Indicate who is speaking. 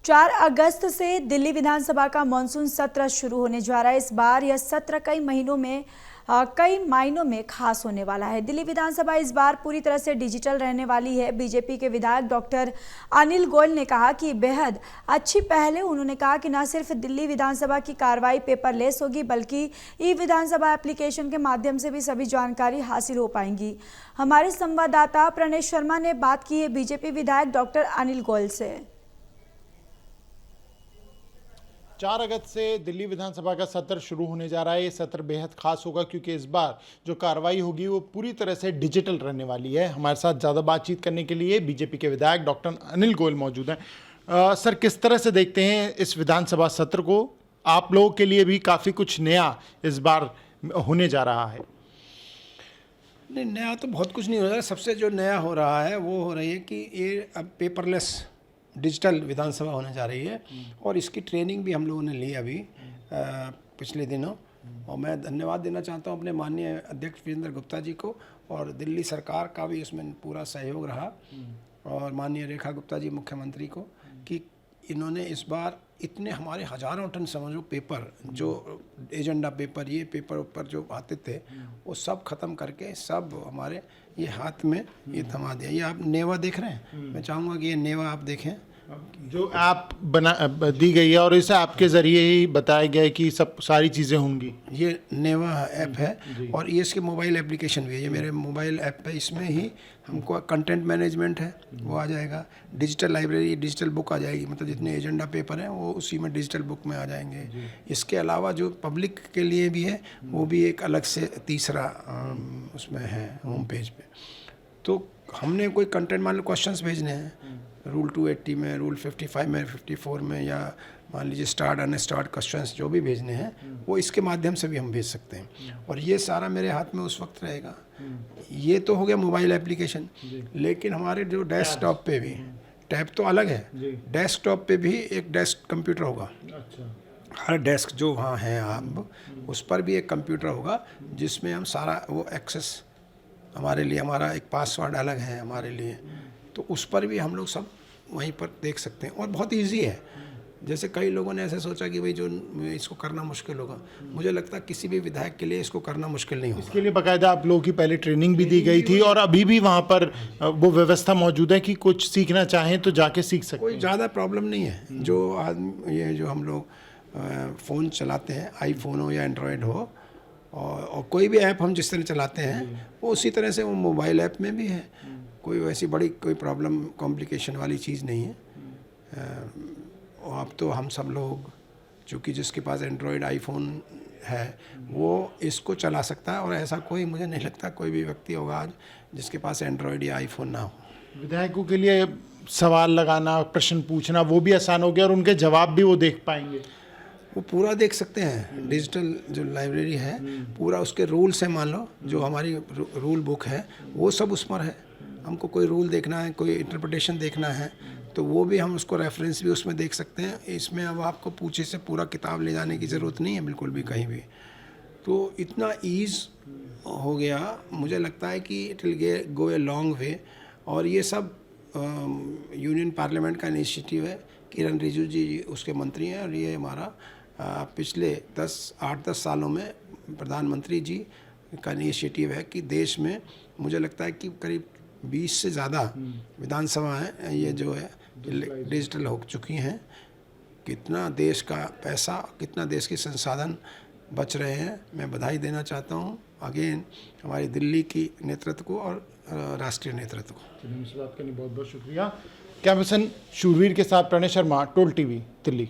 Speaker 1: 4 अगस्त से दिल्ली विधानसभा का मानसून सत्र शुरू होने जा रहा है। इस बार यह सत्र कई मायनों में खास होने वाला है। दिल्ली विधानसभा इस बार पूरी तरह से डिजिटल रहने वाली है। बीजेपी के विधायक डॉक्टर अनिल गोयल ने कहा कि बेहद अच्छी पहल है। उन्होंने कहा कि न सिर्फ दिल्ली विधानसभा की कार्रवाई पेपरलेस होगी, बल्कि ई विधानसभा एप्लीकेशन के माध्यम से भी सभी जानकारी हासिल हो पाएंगी। हमारे संवाददाता प्रणेश शर्मा ने बात की है बीजेपी विधायक डॉक्टर अनिल गोयल से।
Speaker 2: 4 अगस्त से दिल्ली विधानसभा का सत्र शुरू होने जा रहा है। ये सत्र बेहद खास होगा क्योंकि इस बार जो कार्रवाई होगी वो पूरी तरह से डिजिटल रहने वाली है। हमारे साथ ज़्यादा बातचीत करने के लिए बीजेपी के विधायक डॉक्टर अनिल गोयल मौजूद हैं। सर, किस तरह से देखते हैं इस विधानसभा सत्र को? आप लोगों के लिए भी काफ़ी कुछ नया इस बार होने जा रहा है।
Speaker 3: नहीं, नया तो बहुत कुछ नहीं हो रहा है। सबसे जो नया हो रहा है वो हो रही है कि ये अब पेपरलेस डिजिटल विधानसभा होने जा रही है और इसकी ट्रेनिंग भी हम लोगों ने ली अभी पिछले दिनों। और मैं धन्यवाद देना चाहता हूं अपने माननीय अध्यक्ष वीरेंद्र गुप्ता जी को, और दिल्ली सरकार का भी इसमें पूरा सहयोग रहा, और माननीय रेखा गुप्ता जी मुख्यमंत्री को, कि इन्होंने इस बार इतने हमारे हज़ारों टन समझो पेपर, जो एजेंडा पेपर, ये पेपर ऊपर जो आते थे, वो सब ख़त्म करके सब हमारे ये हाथ में ये थमा दिया। ये आप नेवा देख रहे हैं, मैं चाहूँगा कि ये नेवा आप देखें
Speaker 2: जो ऐप बना दी गई है और इस ऐप के ज़रिए ही बताया गया है कि सब सारी चीज़ें होंगी।
Speaker 3: ये नेवा ऐप है और ये इसके मोबाइल एप्लीकेशन भी है। ये मेरे मोबाइल ऐप पे, इसमें ही हमको कंटेंट मैनेजमेंट है वो आ जाएगा, डिजिटल लाइब्रेरी, डिजिटल बुक आ जाएगी, मतलब जितने एजेंडा पेपर हैं वो उसी में डिजिटल बुक में आ जाएंगे। इसके अलावा जो पब्लिक के लिए भी है वो भी एक अलग से तीसरा उसमें है होम पेज पे। तो हमने कोई कंटेंट, मान लो क्वेश्चंस भेजने हैं रूल 280 में, रूल 55 में, 54 में, या मान लीजिए स्टार्ट अनस्टार्ट क्वेश्चंस जो भी भेजने हैं वो इसके माध्यम से भी हम भेज सकते हैं। और ये सारा मेरे हाथ में उस वक्त रहेगा। ये तो हो गया मोबाइल एप्लीकेशन, लेकिन हमारे जो डेस्कटॉप पे भी, टैब तो अलग है, डेस्कटॉप पे भी एक डेस्क कंप्यूटर होगा। हर डेस्क जो वहाँ है आप, उस पर भी एक कंप्यूटर होगा जिसमें हम सारा वो एक्सेस, हमारे लिए हमारा एक पासवर्ड अलग है हमारे लिए, तो उस पर भी हम लोग सब वहीं पर देख सकते हैं। और बहुत इजी है। जैसे कई लोगों ने ऐसे सोचा कि भाई जो इसको करना मुश्किल होगा, मुझे लगता है किसी भी विधायक के लिए इसको करना मुश्किल नहीं होगा।
Speaker 2: इसके लिए बाकायदा आप लोगों की पहले ट्रेनिंग भी दी गई थी और अभी भी वहाँ पर वो व्यवस्था मौजूद है कि कुछ सीखना चाहें तो जाके सीख सकते हैं।
Speaker 3: कोई ज़्यादा प्रॉब्लम नहीं है। जो आदमी, ये जो हम लोग फ़ोन चलाते हैं, आईफोन हो या एंड्रॉयड हो, और कोई भी ऐप हम जिस तरह चलाते हैं वो उसी तरह से वो मोबाइल ऐप में भी है। कोई वैसी बड़ी कोई प्रॉब्लम, कॉम्प्लिकेशन वाली चीज़ नहीं है। और अब तो हम सब लोग, चूँकि जिसके पास एंड्रॉयड आईफोन है वो इसको चला सकता है, और ऐसा कोई, मुझे नहीं लगता कोई भी व्यक्ति होगा आज जिसके पास एंड्रॉयड या आईफोन ना हो।
Speaker 2: विधायकों के लिए सवाल लगाना, प्रश्न पूछना वो भी आसान हो गया और उनके जवाब भी वो देख पाएंगे।
Speaker 3: वो पूरा देख सकते हैं। डिजिटल जो लाइब्रेरी है पूरा, उसके रूल्स हैं, मान लो जो हमारी रूल बुक है वो सब उस पर है। हमको कोई रूल देखना है, कोई इंटरप्रिटेशन देखना है, तो वो भी हम उसको रेफरेंस भी उसमें देख सकते हैं। इसमें अब आपको पूछे से पूरा किताब ले जाने की ज़रूरत नहीं है बिल्कुल भी कहीं भी। तो इतना ईज़ हो गया, मुझे लगता है कि it will go a long way. और ये सब यूनियन पार्लियामेंट का इनिशिएटिव है। किरण रिजिजू जी उसके मंत्री हैं, और ये हमारा पिछले 8-10 सालों में प्रधानमंत्री जी का इनिशिएटिव है कि देश में, मुझे लगता है कि करीब 20 से ज़्यादा विधानसभा हैं ये जो है डिजिटल हो चुकी हैं। कितना देश का पैसा, कितना देश के संसाधन बच रहे हैं। मैं बधाई देना चाहता हूँ अगेन हमारी दिल्ली की नेतृत्व को और राष्ट्रीय नेतृत्व को।
Speaker 2: बात करने बहुत बहुत शुक्रिया। कैमरा पर्सन शूरवीर के साथ प्रणेश शर्मा, टोल टीवी, दिल्ली।